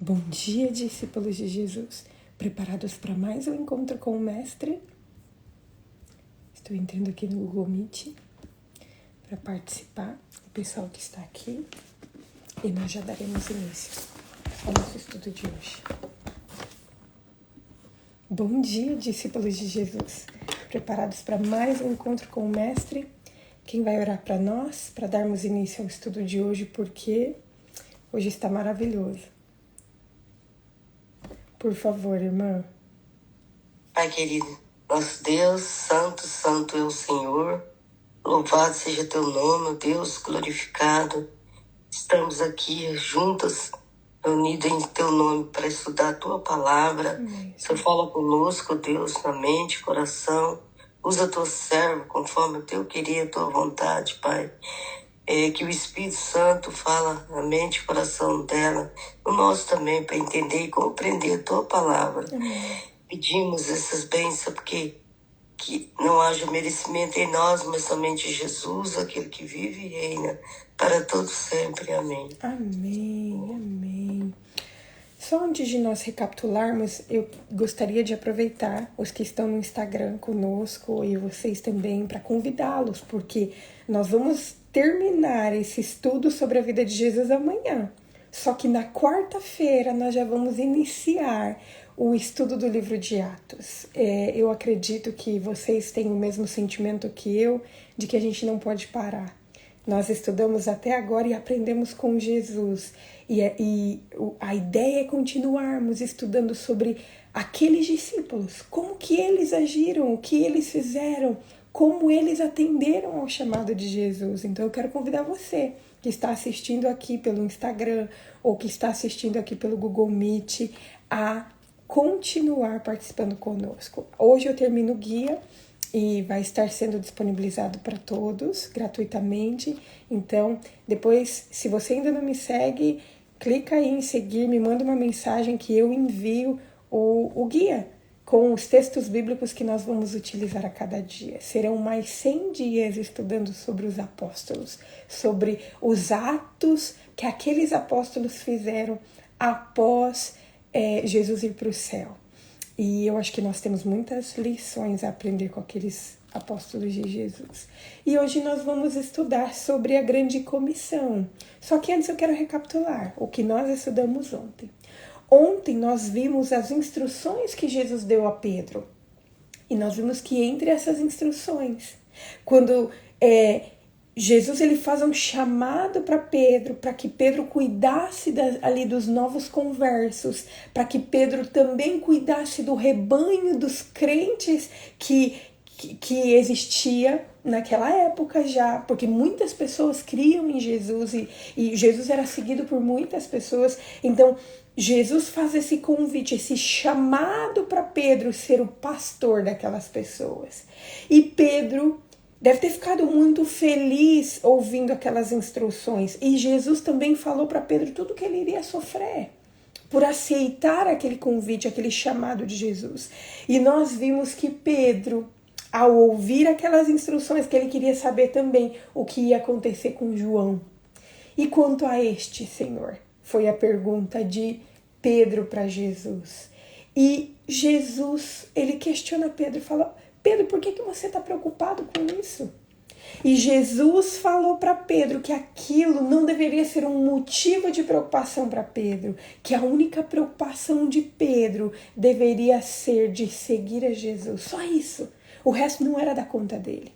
Bom dia, discípulos de Jesus. Preparados para mais um encontro com o Mestre? Estou entrando aqui no Google Meet para participar. O pessoal que está aqui. E nós já daremos início ao nosso estudo de hoje. Bom dia, discípulos de Jesus. Preparados para mais um encontro com o Mestre? Quem vai orar para nós, para darmos início ao estudo de hoje, porque hoje está maravilhoso. Por favor, irmã. Pai querido, nosso Deus, santo, santo é o Senhor. Louvado seja teu nome, Deus, glorificado. Estamos aqui juntas, reunidas em teu nome para estudar a tua palavra. Você fala conosco, Deus, na mente, coração. Usa teu servo conforme o teu querer, a tua vontade, Pai. Que o Espírito Santo fala na mente e coração dela, no nosso também, para entender e compreender a tua palavra. Pedimos essas bênçãos porque que não haja merecimento em nós, mas somente Jesus, aquele que vive e reina para todos sempre. Amém. Amém, amém. Só antes de nós recapitularmos, eu gostaria de aproveitar os que estão no Instagram conosco e vocês também para convidá-los, porque nós vamos terminar esse estudo sobre a vida de Jesus amanhã. Só que na quarta-feira nós já vamos iniciar o estudo do livro de Atos. Eu acredito que vocês têm o mesmo sentimento que eu, de que a gente não pode parar. Nós estudamos até agora e aprendemos com Jesus. E a ideia é continuarmos estudando sobre aqueles discípulos, como que eles agiram, o que eles fizeram, como eles atenderam ao chamado de Jesus. Então eu quero convidar você que está assistindo aqui pelo Instagram ou que está assistindo aqui pelo Google Meet a continuar participando conosco. Hoje eu termino o guia e vai estar sendo disponibilizado para todos gratuitamente. Então, depois, se você ainda não me segue, clica aí em seguir, me manda uma mensagem que eu envio o guia com os textos bíblicos que nós vamos utilizar a cada dia. Serão mais 100 dias estudando sobre os apóstolos, sobre os atos que aqueles apóstolos fizeram após Jesus ir para o céu. E eu acho que nós temos muitas lições a aprender com aqueles apóstolos de Jesus. E hoje nós vamos estudar sobre a grande comissão. Só que antes eu quero recapitular o que nós estudamos ontem. Ontem nós vimos as instruções que Jesus deu a Pedro. E nós vimos que entre essas instruções, quando Jesus ele faz um chamado para Pedro, para que Pedro cuidasse ali dos novos conversos, para que Pedro também cuidasse do rebanho dos crentes que existia naquela época já, porque muitas pessoas criam em Jesus e Jesus era seguido por muitas pessoas. Então Jesus faz esse convite, esse chamado para Pedro ser o pastor daquelas pessoas. E Pedro deve ter ficado muito feliz ouvindo aquelas instruções. E Jesus também falou para Pedro tudo que ele iria sofrer por aceitar aquele convite, aquele chamado de Jesus. E nós vimos que Pedro, ao ouvir aquelas instruções, que ele queria saber também o que ia acontecer com João. E quanto a este, Senhor? Foi a pergunta de Pedro para Jesus. E Jesus, ele questiona Pedro e fala: Pedro, por que você está preocupado com isso? E Jesus falou para Pedro que aquilo não deveria ser um motivo de preocupação para Pedro, que a única preocupação de Pedro deveria ser de seguir a Jesus. Só isso. O resto não era da conta dele.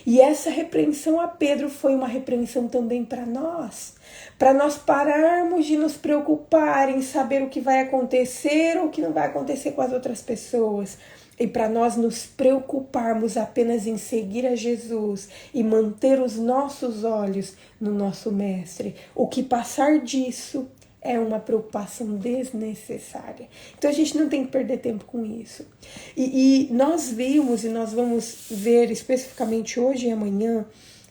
E essa repreensão a Pedro foi uma repreensão também para nós pararmos de nos preocupar em saber o que vai acontecer ou o que não vai acontecer com as outras pessoas. E para nós nos preocuparmos apenas em seguir a Jesus e manter os nossos olhos no nosso Mestre. O que passar disso é uma preocupação desnecessária. Então a gente não tem que perder tempo com isso. E nós vimos, e nós vamos ver especificamente hoje e amanhã,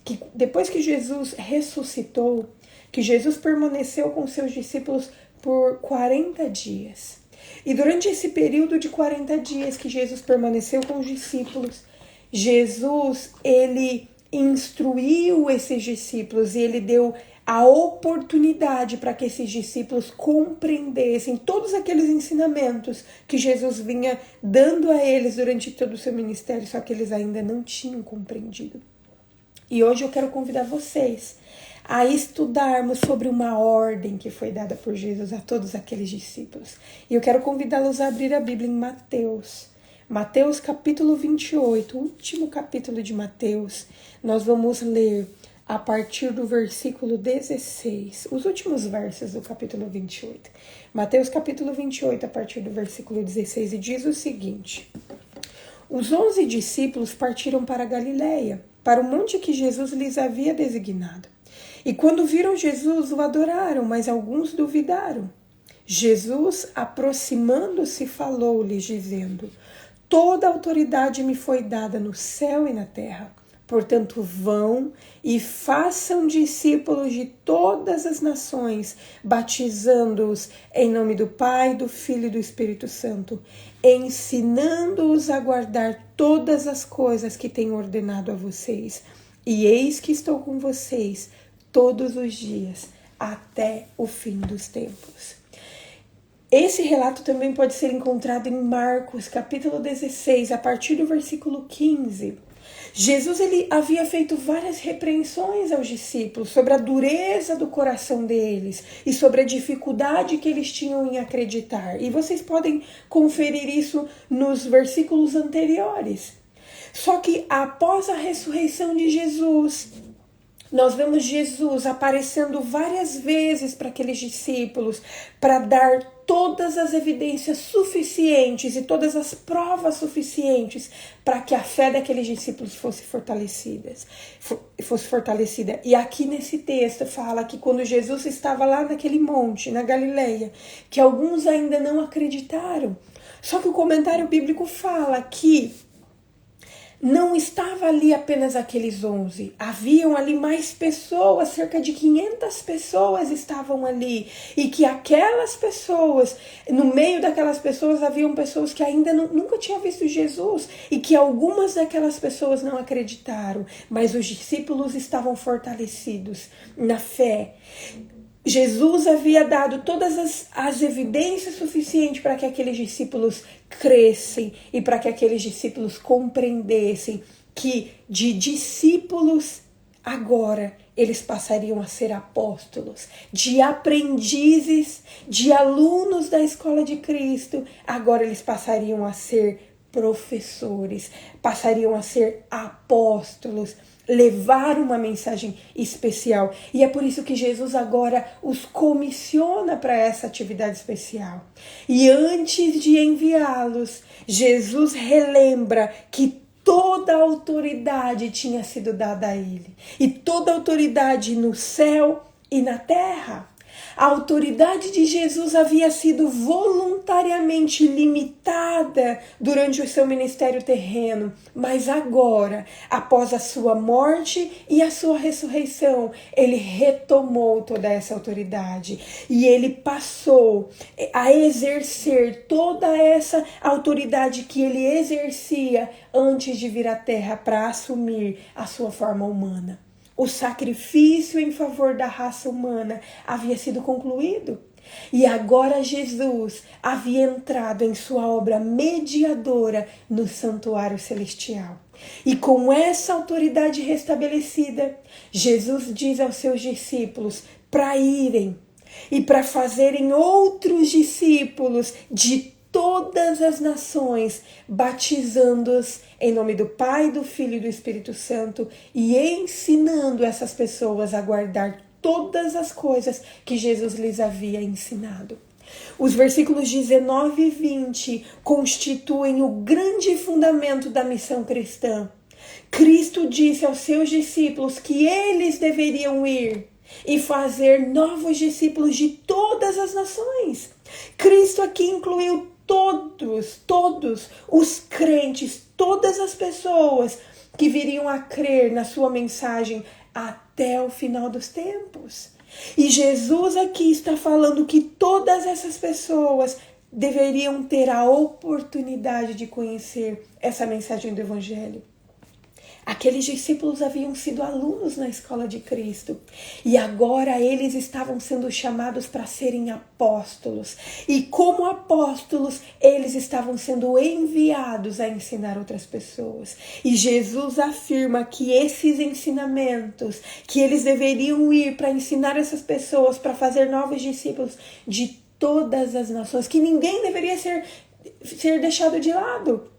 que depois que Jesus ressuscitou, que Jesus permaneceu com seus discípulos por 40 dias. E durante esse período de 40 dias que Jesus permaneceu com os discípulos, Jesus, ele instruiu esses discípulos e ele deu a oportunidade para que esses discípulos compreendessem todos aqueles ensinamentos que Jesus vinha dando a eles durante todo o seu ministério, só que eles ainda não tinham compreendido. E hoje eu quero convidar vocês a estudarmos sobre uma ordem que foi dada por Jesus a todos aqueles discípulos. E eu quero convidá-los a abrir a Bíblia em Mateus. Mateus capítulo 28, o último capítulo de Mateus. Nós vamos ler a partir do versículo 16, os últimos versos do capítulo 28. Mateus capítulo 28, a partir do versículo 16, e diz o seguinte: Os 11 discípulos partiram para a Galileia, para o monte que Jesus lhes havia designado. E quando viram Jesus, o adoraram, mas alguns duvidaram. Jesus, aproximando-se, falou-lhes, dizendo: Toda autoridade me foi dada no céu e na terra. Portanto, vão e façam discípulos de todas as nações, batizando-os em nome do Pai, do Filho e do Espírito Santo, ensinando-os a guardar todas as coisas que tenho ordenado a vocês. E eis que estou com vocês todos os dias, até o fim dos tempos. Esse relato também pode ser encontrado em Marcos, capítulo 16, a partir do versículo 15. Jesus ele havia feito várias repreensões aos discípulos sobre a dureza do coração deles e sobre a dificuldade que eles tinham em acreditar. E vocês podem conferir isso nos versículos anteriores. Só que após a ressurreição de Jesus, nós vemos Jesus aparecendo várias vezes para aqueles discípulos para dar todas as evidências suficientes e todas as provas suficientes para que a fé daqueles discípulos fosse fortalecida. E aqui nesse texto fala que quando Jesus estava lá naquele monte, na Galileia, que alguns ainda não acreditaram. Só que o comentário bíblico fala que não estava ali apenas aqueles 11, haviam ali mais pessoas, cerca de 500 pessoas estavam ali, e que aquelas pessoas, no meio daquelas pessoas haviam pessoas que ainda nunca tinham visto Jesus, e que algumas daquelas pessoas não acreditaram, mas os discípulos estavam fortalecidos na fé. Jesus havia dado todas as evidências suficientes para que aqueles discípulos crescem e para que aqueles discípulos compreendessem que de discípulos agora eles passariam a ser apóstolos, de aprendizes, de alunos da escola de Cristo, agora eles passariam a ser professores, passariam a ser apóstolos, levar uma mensagem especial. E é por isso que Jesus agora os comissiona para essa atividade especial. E antes de enviá-los, Jesus relembra que toda a autoridade tinha sido dada a ele. E toda a autoridade no céu e na terra. A autoridade de Jesus havia sido voluntariamente limitada durante o seu ministério terreno, mas agora, após a sua morte e a sua ressurreição, ele retomou toda essa autoridade e ele passou a exercer toda essa autoridade que ele exercia antes de vir à terra para assumir a sua forma humana. O sacrifício em favor da raça humana havia sido concluído. E agora Jesus havia entrado em sua obra mediadora no santuário celestial. E com essa autoridade restabelecida, Jesus diz aos seus discípulos para irem e para fazerem outros discípulos de todas as nações, batizando-os em nome do Pai, do Filho e do Espírito Santo e ensinando essas pessoas a guardar todas as coisas que Jesus lhes havia ensinado. Os versículos 19 e 20 constituem o grande fundamento da missão cristã. Cristo disse aos seus discípulos que eles deveriam ir e fazer novos discípulos de todas as nações. Cristo aqui incluiu todos os crentes, todas as pessoas que viriam a crer na sua mensagem até o final dos tempos. E Jesus aqui está falando que todas essas pessoas deveriam ter a oportunidade de conhecer essa mensagem do Evangelho. Aqueles discípulos haviam sido alunos na escola de Cristo e agora eles estavam sendo chamados para serem apóstolos. E como apóstolos, eles estavam sendo enviados a ensinar outras pessoas. E Jesus afirma que esses ensinamentos, que eles deveriam ir para ensinar essas pessoas, para fazer novos discípulos de todas as nações, que ninguém deveria ser deixado de lado.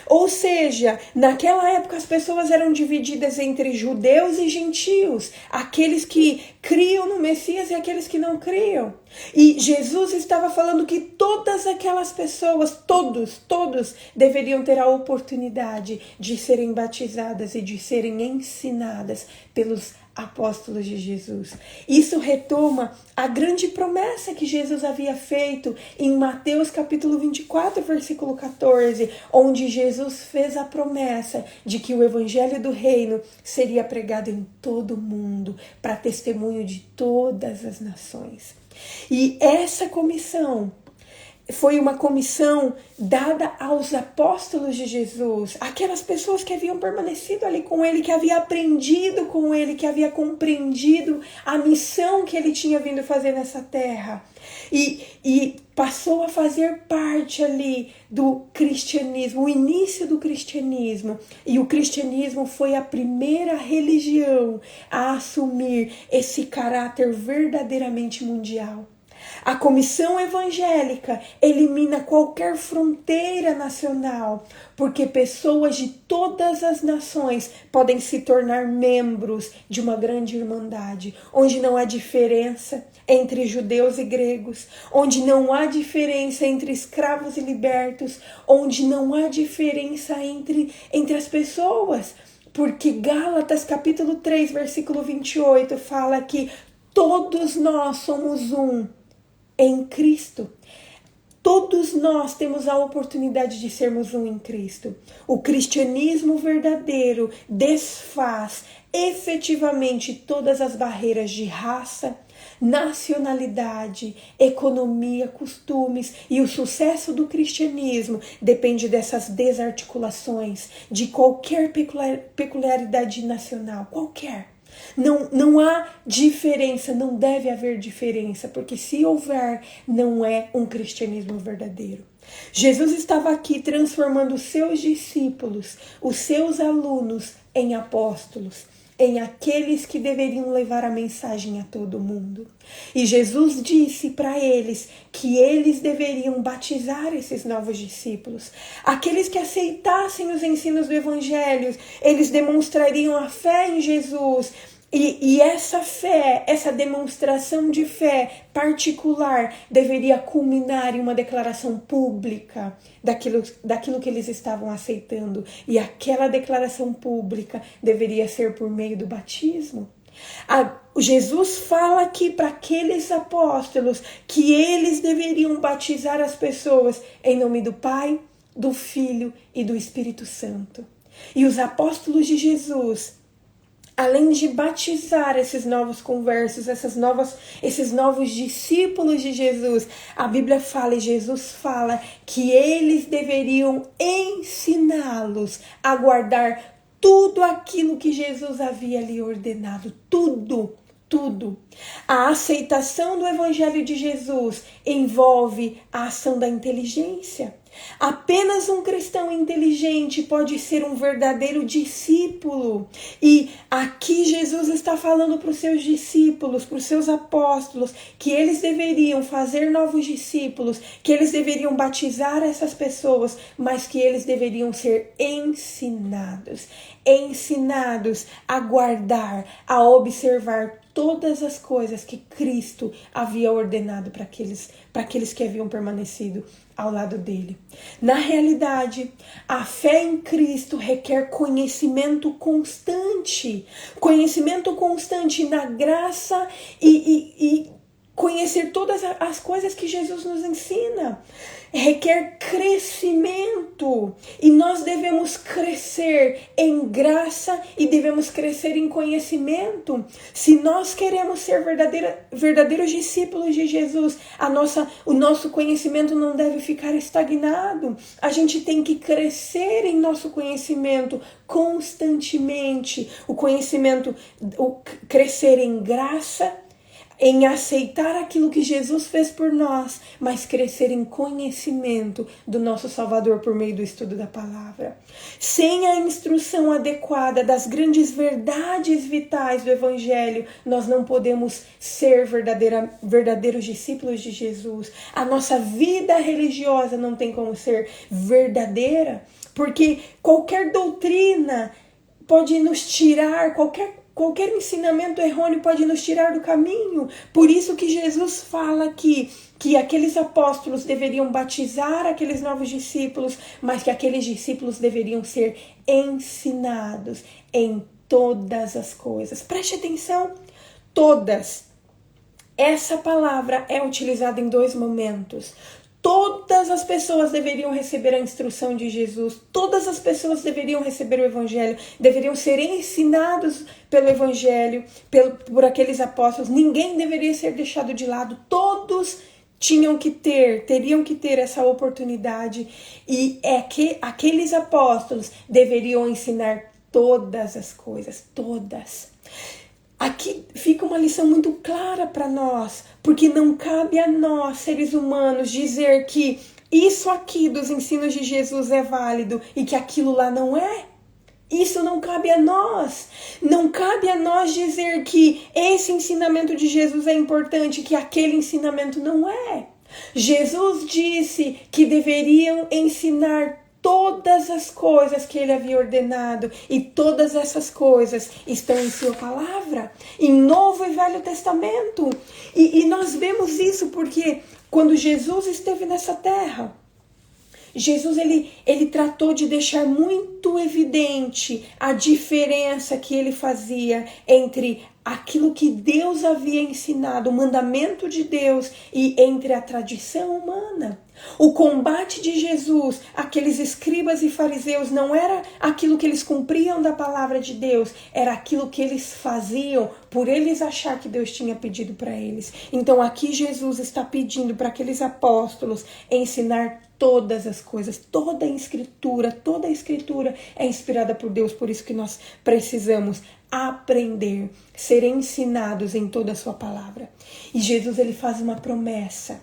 Ou seja, naquela época as pessoas eram divididas entre judeus e gentios, aqueles que criam no Messias e aqueles que não criam. E Jesus estava falando que todas aquelas pessoas, todos deveriam ter a oportunidade de serem batizadas e de serem ensinadas pelos apóstolos de Jesus. Isso retoma a grande promessa que Jesus havia feito em Mateus capítulo 24, versículo 14, onde Jesus fez a promessa de que o evangelho do reino seria pregado em todo o mundo, para testemunho de todas as nações. E essa comissão foi uma comissão dada aos apóstolos de Jesus, aquelas pessoas que haviam permanecido ali com ele, que haviam aprendido com ele, que haviam compreendido a missão que ele tinha vindo fazer nessa terra. E passou a fazer parte ali do cristianismo, o início do cristianismo. E o cristianismo foi a primeira religião a assumir esse caráter verdadeiramente mundial. A comissão evangélica elimina qualquer fronteira nacional, porque pessoas de todas as nações podem se tornar membros de uma grande irmandade, onde não há diferença entre judeus e gregos, onde não há diferença entre escravos e libertos, onde não há diferença entre as pessoas, porque Gálatas capítulo 3, versículo 28 fala que todos nós somos um em Cristo. Todos nós temos a oportunidade de sermos um em Cristo. O cristianismo verdadeiro desfaz efetivamente todas as barreiras de raça, nacionalidade, economia, costumes, e o sucesso do cristianismo depende dessas desarticulações de qualquer peculiaridade nacional, qualquer. Não há diferença, não deve haver diferença, porque se houver, não é um cristianismo verdadeiro. Jesus estava aqui transformando os seus discípulos, os seus alunos, em apóstolos, em aqueles que deveriam levar a mensagem a todo mundo. E Jesus disse para eles que eles deveriam batizar esses novos discípulos. Aqueles que aceitassem os ensinos do Evangelho, eles demonstrariam a fé em Jesus. E essa fé, essa demonstração de fé particular deveria culminar em uma declaração pública daquilo que eles estavam aceitando. E aquela declaração pública deveria ser por meio do batismo. Jesus fala aqui para aqueles apóstolos que eles deveriam batizar as pessoas em nome do Pai, do Filho e do Espírito Santo. E os apóstolos de Jesus, além de batizar esses novos conversos, esses novos discípulos de Jesus, a Bíblia fala e Jesus fala que eles deveriam ensiná-los a guardar tudo aquilo que Jesus havia lhe ordenado. Tudo. A aceitação do Evangelho de Jesus envolve a ação da inteligência. Apenas um cristão inteligente pode ser um verdadeiro discípulo. E aqui Jesus está falando para os seus discípulos, para os seus apóstolos, que eles deveriam fazer novos discípulos, que eles deveriam batizar essas pessoas, mas que eles deveriam ser ensinados a guardar, a observar todas as coisas que Cristo havia ordenado para aqueles que haviam permanecido ao lado dele. Na realidade, a fé em Cristo requer conhecimento constante na graça e conhecer todas as coisas que Jesus nos ensina. Requer crescimento. E nós devemos crescer em graça e devemos crescer em conhecimento. Se nós queremos ser verdadeiros discípulos de Jesus, o nosso conhecimento não deve ficar estagnado. A gente tem que crescer em nosso conhecimento constantemente. O conhecimento, crescer em graça, em aceitar aquilo que Jesus fez por nós, mas crescer em conhecimento do nosso Salvador por meio do estudo da palavra. Sem a instrução adequada das grandes verdades vitais do Evangelho, nós não podemos ser verdadeiros discípulos de Jesus. A nossa vida religiosa não tem como ser verdadeira, porque qualquer doutrina pode nos tirar, qualquer ensinamento errôneo pode nos tirar do caminho. Por isso que Jesus fala aqui que aqueles apóstolos deveriam batizar aqueles novos discípulos, mas que aqueles discípulos deveriam ser ensinados em todas as coisas. Preste atenção, todas. Essa palavra é utilizada em 2 momentos. Todas as pessoas deveriam receber a instrução de Jesus. Todas as pessoas deveriam receber o Evangelho. Deveriam ser ensinados pelo Evangelho, por aqueles apóstolos. Ninguém deveria ser deixado de lado. Todos teriam que ter essa oportunidade. E é que aqueles apóstolos deveriam ensinar todas as coisas. Todas. Aqui fica uma lição muito clara para nós, porque não cabe a nós, seres humanos, dizer que isso aqui dos ensinos de Jesus é válido e que aquilo lá não é. Isso não cabe a nós. Não cabe a nós dizer que esse ensinamento de Jesus é importante e que aquele ensinamento não é. Jesus disse que deveriam ensinar todas as coisas que ele havia ordenado, e todas essas coisas estão em sua palavra, em Novo e Velho Testamento. E nós vemos isso porque quando Jesus esteve nessa terra, Jesus ele tratou de deixar muito evidente a diferença que ele fazia entre aquilo que Deus havia ensinado, o mandamento de Deus, e entre a tradição humana. O combate de Jesus, aqueles escribas e fariseus, não era aquilo que eles cumpriam da palavra de Deus, era aquilo que eles faziam por eles achar que Deus tinha pedido para eles. Então aqui Jesus está pedindo para aqueles apóstolos ensinar todas as coisas, toda a escritura é inspirada por Deus, por isso que nós precisamos aprender, ser ensinados em toda a sua palavra. E Jesus ele faz uma promessa.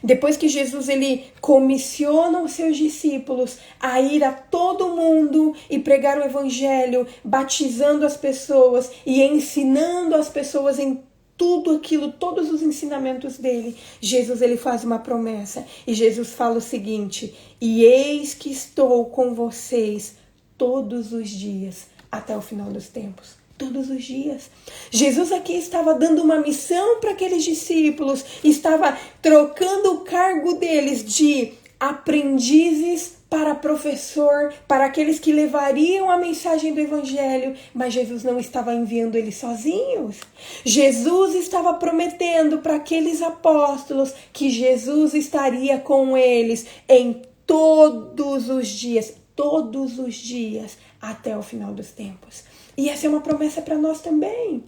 Depois que Jesus ele comissiona os seus discípulos a ir a todo mundo e pregar o evangelho, batizando as pessoas e ensinando as pessoas em tudo aquilo, todos os ensinamentos dele, Jesus ele faz uma promessa. E Jesus fala o seguinte: e eis que estou com vocês todos os dias até o final dos tempos. Todos os dias. Jesus aqui estava dando uma missão para aqueles discípulos, estava trocando o cargo deles de aprendizes para professor, para aqueles que levariam a mensagem do evangelho, mas Jesus não estava enviando eles sozinhos. Jesus estava prometendo para aqueles apóstolos que Jesus estaria com eles em todos os dias, até o final dos tempos. E essa é uma promessa para nós também.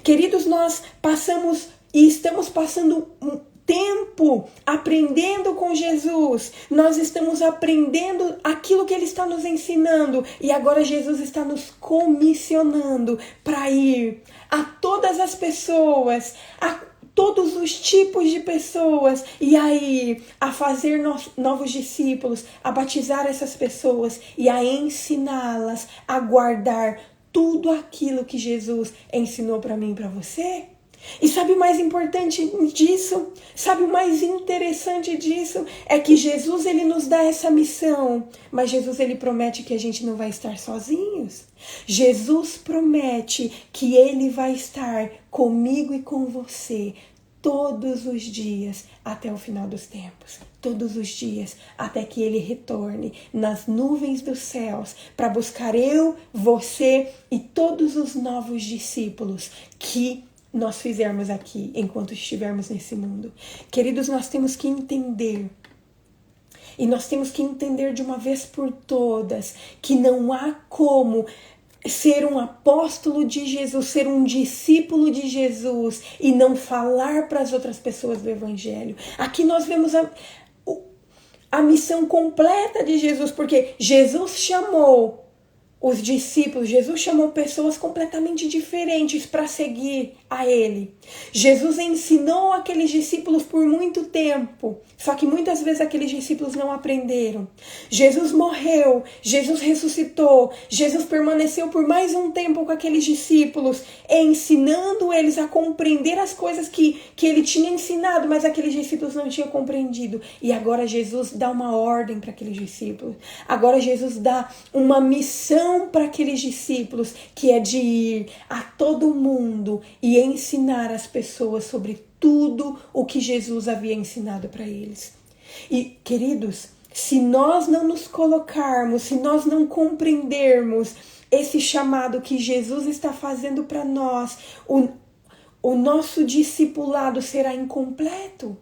Queridos, nós passamos e estamos passando um tempo aprendendo com Jesus. Nós estamos aprendendo aquilo que Ele está nos ensinando. E agora Jesus está nos comissionando para ir a todas as pessoas, a todos os tipos de pessoas, e aí a fazer novos discípulos, a batizar essas pessoas e a ensiná-las a guardar tudo aquilo que Jesus ensinou para mim e para você. E sabe o mais importante disso? Sabe o mais interessante disso? É que Jesus ele nos dá essa missão, mas Jesus ele promete que a gente não vai estar sozinhos. Jesus promete que ele vai estar comigo e com você todos os dias até o final dos tempos. Todos os dias até que ele retorne nas nuvens dos céus para buscar eu, você e todos os novos discípulos que nós fizermos aqui enquanto estivermos nesse mundo. Queridos, nós temos que entender, e nós temos que entender de uma vez por todas, que não há como ser um apóstolo de Jesus, ser um discípulo de Jesus e não falar para as outras pessoas do Evangelho. Aqui nós vemos a missão completa de Jesus, porque Jesus chamou os discípulos, Jesus chamou pessoas completamente diferentes para seguir a Ele. Jesus ensinou aqueles discípulos por muito tempo, só que muitas vezes aqueles discípulos não aprenderam. Jesus morreu, Jesus ressuscitou, Jesus permaneceu por mais um tempo com aqueles discípulos, ensinando eles a compreender as coisas que Ele tinha ensinado, mas aqueles discípulos não tinham compreendido. E agora Jesus dá uma ordem para aqueles discípulos. Agora Jesus dá uma missão para aqueles discípulos, que é de ir a todo mundo e ensinar as pessoas sobre tudo o que Jesus havia ensinado para eles. E, queridos, se nós não nos colocarmos, se nós não compreendermos esse chamado que Jesus está fazendo para nós, o nosso discipulado será incompleto.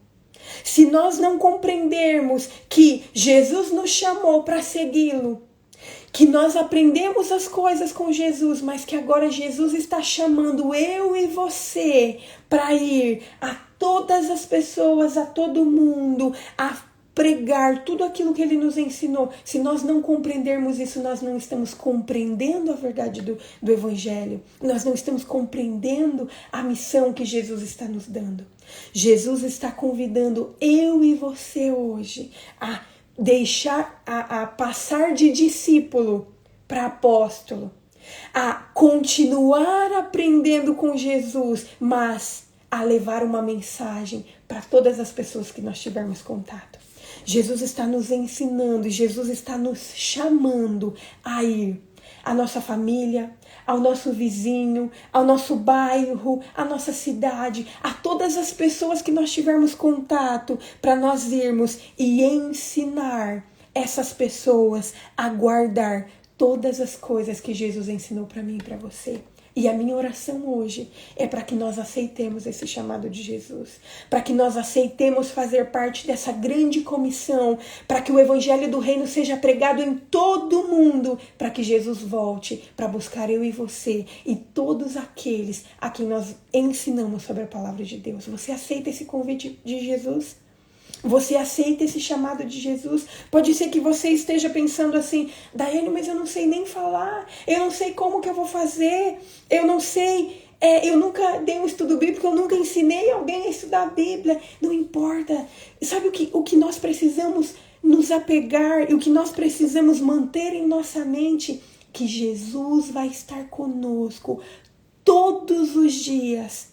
Se nós não compreendermos que Jesus nos chamou para segui-lo, que nós aprendemos as coisas com Jesus, mas que agora Jesus está chamando eu e você para ir a todas as pessoas, a todo mundo, a pregar tudo aquilo que Ele nos ensinou. Se nós não compreendermos isso, nós não estamos compreendendo a verdade do Evangelho. Nós não estamos compreendendo a missão que Jesus está nos dando. Jesus está convidando eu e você hoje a passar de discípulo para apóstolo, a continuar aprendendo com Jesus, mas a levar uma mensagem para todas as pessoas que nós tivermos contato. Jesus está nos ensinando, Jesus está nos chamando a ir à nossa família, ao nosso vizinho, ao nosso bairro, à nossa cidade, a todas as pessoas que nós tivermos contato, para nós irmos e ensinar essas pessoas a guardar todas as coisas que Jesus ensinou para mim e para você. E a minha oração hoje é para que nós aceitemos esse chamado de Jesus, para que nós aceitemos fazer parte dessa grande comissão, para que o Evangelho do Reino seja pregado em todo o mundo, para que Jesus volte para buscar eu e você e todos aqueles a quem nós ensinamos sobre a palavra de Deus. Você aceita esse convite de Jesus? Você aceita esse chamado de Jesus? Pode ser que você esteja pensando assim, Daiane, mas eu não sei nem falar, eu não sei como que eu vou fazer, eu não sei, eu nunca dei um estudo bíblico, eu nunca ensinei alguém a estudar a Bíblia. Não importa. Sabe o que nós precisamos nos apegar e o que nós precisamos manter em nossa mente? Que Jesus vai estar conosco todos os dias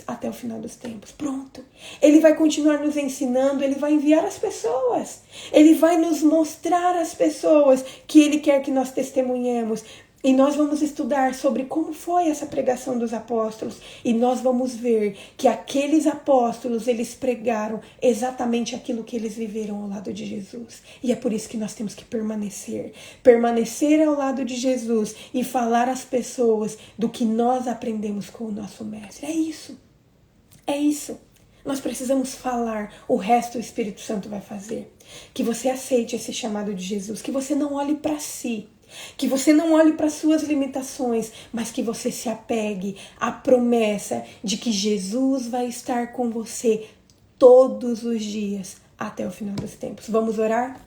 até o final dos tempos. Pronto. Ele vai continuar nos ensinando, Ele vai enviar as pessoas. Ele vai nos mostrar as pessoas que Ele quer que nós testemunhemos. E nós vamos estudar sobre como foi essa pregação dos apóstolos. E nós vamos ver que aqueles apóstolos, eles pregaram exatamente aquilo que eles viveram ao lado de Jesus. E é por isso que nós temos que permanecer. Permanecer ao lado de Jesus e falar às pessoas do que nós aprendemos com o nosso Mestre. É isso. É isso. Nós precisamos falar, o resto o Espírito Santo vai fazer. Que você aceite esse chamado de Jesus, que você não olhe para si, que você não olhe para suas limitações, mas que você se apegue à promessa de que Jesus vai estar com você todos os dias até o final dos tempos. Vamos orar?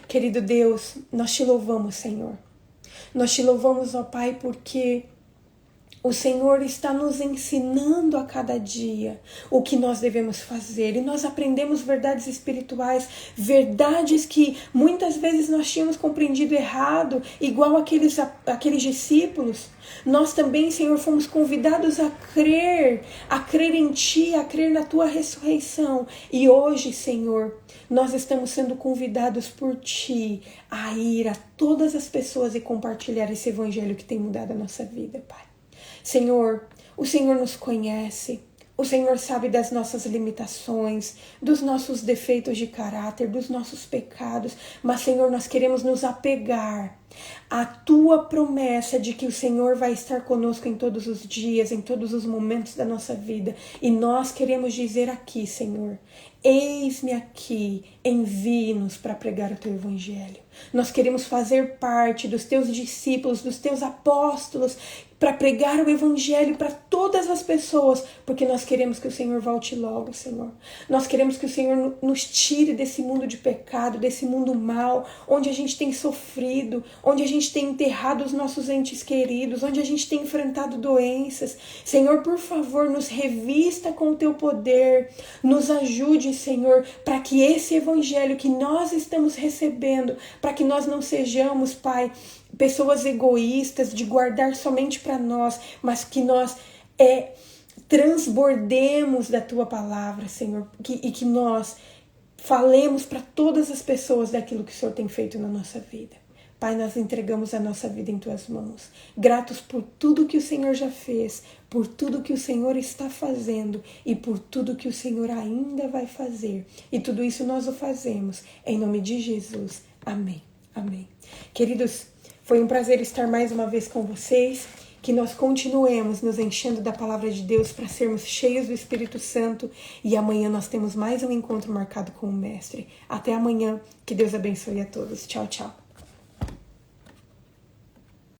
Querido Deus, nós te louvamos, Senhor. Nós te louvamos, ó Pai, porque o Senhor está nos ensinando a cada dia o que nós devemos fazer. E nós aprendemos verdades espirituais, verdades que muitas vezes nós tínhamos compreendido errado, igual aqueles discípulos. Nós também, Senhor, fomos convidados a crer em Ti, a crer na Tua ressurreição. E hoje, Senhor, nós estamos sendo convidados por Ti a ir a todas as pessoas e compartilhar esse evangelho que tem mudado a nossa vida, Pai. Senhor, o Senhor nos conhece, O Senhor sabe das nossas limitações, dos nossos defeitos de caráter, dos nossos pecados. Mas, Senhor, nós queremos nos apegar à Tua promessa de que o Senhor vai estar conosco em todos os dias, em todos os momentos da nossa vida. E nós queremos dizer aqui, Senhor, eis-me aqui, envie-nos para pregar o Teu Evangelho. Nós queremos fazer parte dos Teus discípulos, dos Teus apóstolos, para pregar o Evangelho para todas as pessoas, porque nós queremos que o Senhor volte logo, Senhor. Nós queremos que o Senhor nos tire desse mundo de pecado, desse mundo mau, onde a gente tem sofrido, onde a gente tem enterrado os nossos entes queridos, onde a gente tem enfrentado doenças. Senhor, por favor, nos revista com o Teu poder, nos ajude, Senhor, para que esse Evangelho que nós estamos recebendo, para que nós não sejamos, Pai, pessoas egoístas, de guardar somente para nós, mas que nós transbordemos da Tua palavra, Senhor, e que nós falemos para todas as pessoas daquilo que o Senhor tem feito na nossa vida. Pai, nós entregamos a nossa vida em Tuas mãos, gratos por tudo que o Senhor já fez, por tudo que o Senhor está fazendo e por tudo que o Senhor ainda vai fazer. E tudo isso nós o fazemos em nome de Jesus. Amém. Amém. Queridos, foi um prazer estar mais uma vez com vocês, que nós continuemos nos enchendo da palavra de Deus para sermos cheios do Espírito Santo, e amanhã nós temos mais um encontro marcado com o Mestre. Até amanhã, que Deus abençoe a todos. Tchau, tchau.